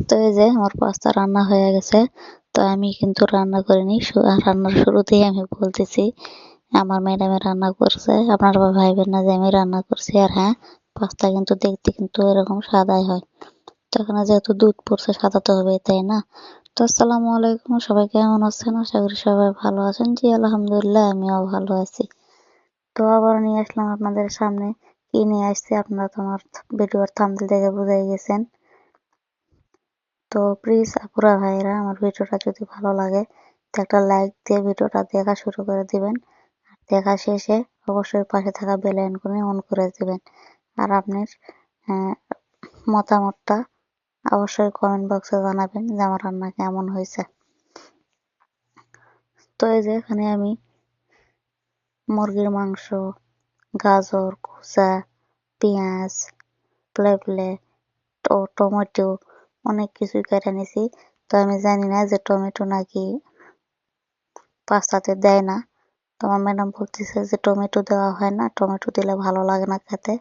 তো এই যে আমার পাস্তা রান্না হয়ে গেছে। তো আমি কিন্তু রান্না করিনি, রান্নার শুরুতেই আমি বলতেছি আমার ম্যাডামে রান্না করছে। আপনারা ভাইবেন না যে আমি রান্না করছি। আর হ্যাঁ, পাস্তা কিন্তু দেখতে কিন্তু এরকম সাদাই হয়। তো এখানে যেহেতু দুধ পড়ছে, সাদা তো হবে, তাই না? তো আসসালামু আলাইকুম, সবাই কেমন আছেন? আশা করি সবাই ভালো আছেন। জি আলহামদুলিল্লাহ, আমিও ভালো আছি। তো আবার নিয়ে আসলাম আপনাদের সামনে। কি নিয়ে আসছি আপনারা তো আমার ভিডিওর থাম্বনেল দেখে বুঝে গেছেন। তো প্লিজ আপুরা ভাইরা, আমার ভিডিওটা যদি ভালো লাগে তো একটা লাইক দিয়ে ভিডিওটা দেখা শুরু করে দিবেন। আর দেখা শেষে অবশ্যই পাশে থাকা বেল আইকনে অন করে দিবেন। আর আপনার মতামতটা অবশ্যই কমেন্ট বক্সে জানাবেন যে আমার রান্না কেমন হয়েছে। তো এই যে এখানে আমি মুরগির মাংস, গাজর, কুচা, পেঁয়াজ, প্লেপ্লে, টমেটো অনেক কিছুই কেটে নিছি। তো আমি জানি না যে টমেটো নাকি পাস্তাতে দেয় না। তো আমার ম্যাডাম বলতেছে যে টমেটো দেওয়া হয় না, টমেটো দিলে ভালো লাগে না খেতে।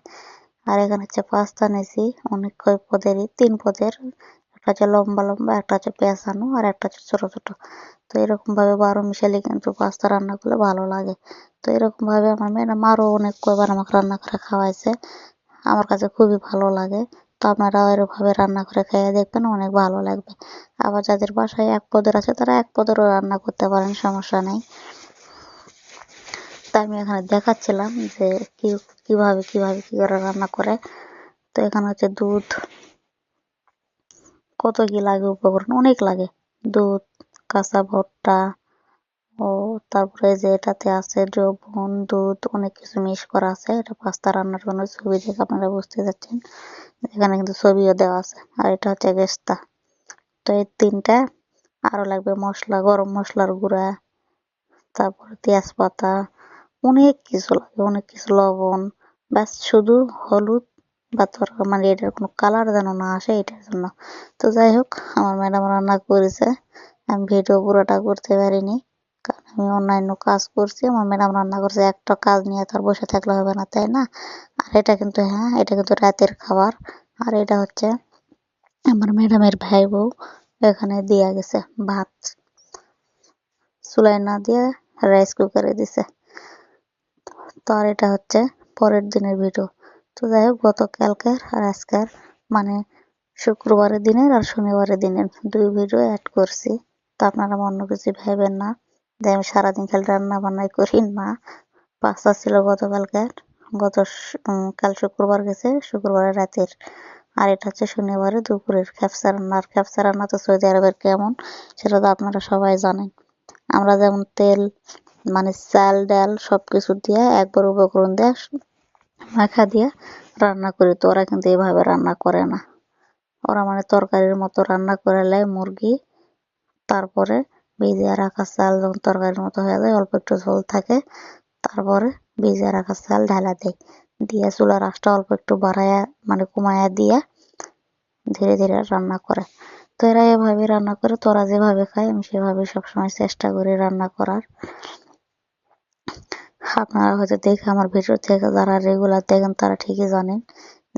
আর এখানে হচ্ছে পাস্তা নিয়েছি অনেক কয় পদেরই, 3 পদের। একটা হচ্ছে লম্বা লম্বা, একটা হচ্ছে পেঁচানো, আর একটা হচ্ছে ছোট ছোট। তো এরকম ভাবে 12 মিশালে কিন্তু পাস্তা রান্না করলে ভালো লাগে। তো এরকম ভাবে আমার ম্যাডাম আরো অনেক কয়বার আমাকে রান্না করে খাওয়াইছে। আমার কাছে খুবই ভালো লাগে। তো আপনারাও এরকমভাবে রান্না করে খেয়ে দেখবেন, অনেক ভালো লাগবে। আবার যাদের বাসায় 1 পদের আছে তারা 1 পদেরও রান্না করতে পারেন, সমস্যা নেই। তা আমি এখানে দেখাচ্ছিলাম যে কিভাবে কি করে রান্না করে। তো এখানে হচ্ছে দুধ, কত কি লাগে উপকরণ, অনেক লাগে। দুধ, কাঁচা ভুট্টা, ও তারপরে যে এটাতে আছে দ্রবণ, দুধ, অনেক কিছু মিক্স করা আছে। এটা পাস্তা রান্নার জন্য, ছবি দেখে আপনারা বুঝতে যাচ্ছেন। এখানে কিন্তু ছবিও দেওয়া আছে। আর এটা হচ্ছে বেস্তা। তো এই 3টা। আরো লাগবে মশলা, গরম মশলার গুঁড়া, তারপরে তেজপাতা, অনেক কিছু লাগে, অনেক কিছু, লবণ। ব্যাস শুধু হলুদ বা মানে এটার কোনো কালার যেন না আসে, এটার জন্য। তো যাই হোক, আমার ম্যাডাম রান্না করেছে, আমি ভিডিও পুরোটা করতে পারিনি, কারণ আমি অন্যান্য কাজ করছি। আমার ম্যাডাম রান্না করছে, একটা কাজ নিয়ে তার বসে থাকলে হবে না, তাই না? আর এটা কিন্তু, হ্যাঁ, এটা কিন্তু রাতের খাবার। আর এটা হচ্ছে আমার ম্যাডামের ভাই বউ এখানে দিয়া গেছে ভাত, চুলায় না দিয়ে রাইস কুকারে দিছে। তো আর এটা হচ্ছে পরের দিনের ভিডিও। তো যাই হোক, গতকালকের আর আজকের, মানে শুক্রবারের দিনের আর শনিবারের দিনের 2 ভিডিও অ্যাড করছি। তো আপনারা অন্য কিছু ভাইবেন না যে আমি সারাদিন খালি রান্না বান্নাই করি না। পাস্তা ছিল গতকালকের, কাল শুক্রবার গেছে, শুক্রবারের রাতের। আর এটা হচ্ছে শনিবারে দুপুরের খ্যাপসা রান্না। আর খ্যাপসা রান্না তো সৌদি আরবের কেমন সেটা তো আপনারা সবাই জানেন। আমরা যেমন তেল, মানে চাল ডাল সবকিছু দিয়ে একবার উপকরণ দিয়ে মাখা দিয়ে রান্না করি, তো ওরা কিন্তু এভাবে রান্না করে না। ওরা মানে তরকারির মতো রান্না করে নেয় মুরগি, তারপরে ভিজিয়ে রাখা চাল যখন তরকারির মতো হয়ে যায়, অল্প একটু ঝোল থাকে, তারপরে ভিজিয়ে রাখা চাল ঢালা দেয়, দিয়ে চুলার আঁচটা অল্প একটু বাড়ায়া, মানে কমায়া দিয়ে ধীরে ধীরে রান্না করে। তো এরা এভাবে রান্না করে, তোরা যেভাবে খায় আমি সেভাবে সবসময় চেষ্টা করি রান্না করার। আপনারা হয়তো দেখে আমার ভিডিও থেকে যারা রেগুলার দেখেন তারা ঠিকই জানেন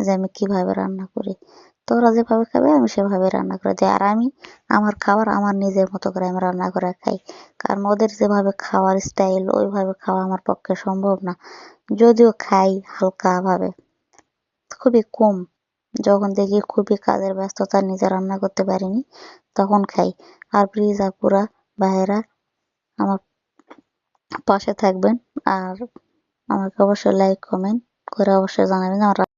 যে আমি কিভাবে রান্না করি। তো ওরা যেভাবে খাবে আমি সেভাবে রান্না করে দিই। আর আমি আমার খাবার আমার নিজের মতো করে আমি রান্না করে খাই, কারণ ওদের যেভাবে খাওয়ার স্টাইল ওইভাবে খাওয়া আমার পক্ষে সম্ভব না। যদিও খাই হালকা ভাবে, খুবই কম, যখন দেখি খুবই কাজের ব্যস্ততা নিজে রান্না করতে পারিনি তখন খাই। আর প্লিজ আপুরা ভাইয়েরা, আমার পাশে থাকবেন। আর আমাকে অবশ্যই লাইক কমেন্ট করে অবশ্যই জানাবেন আমার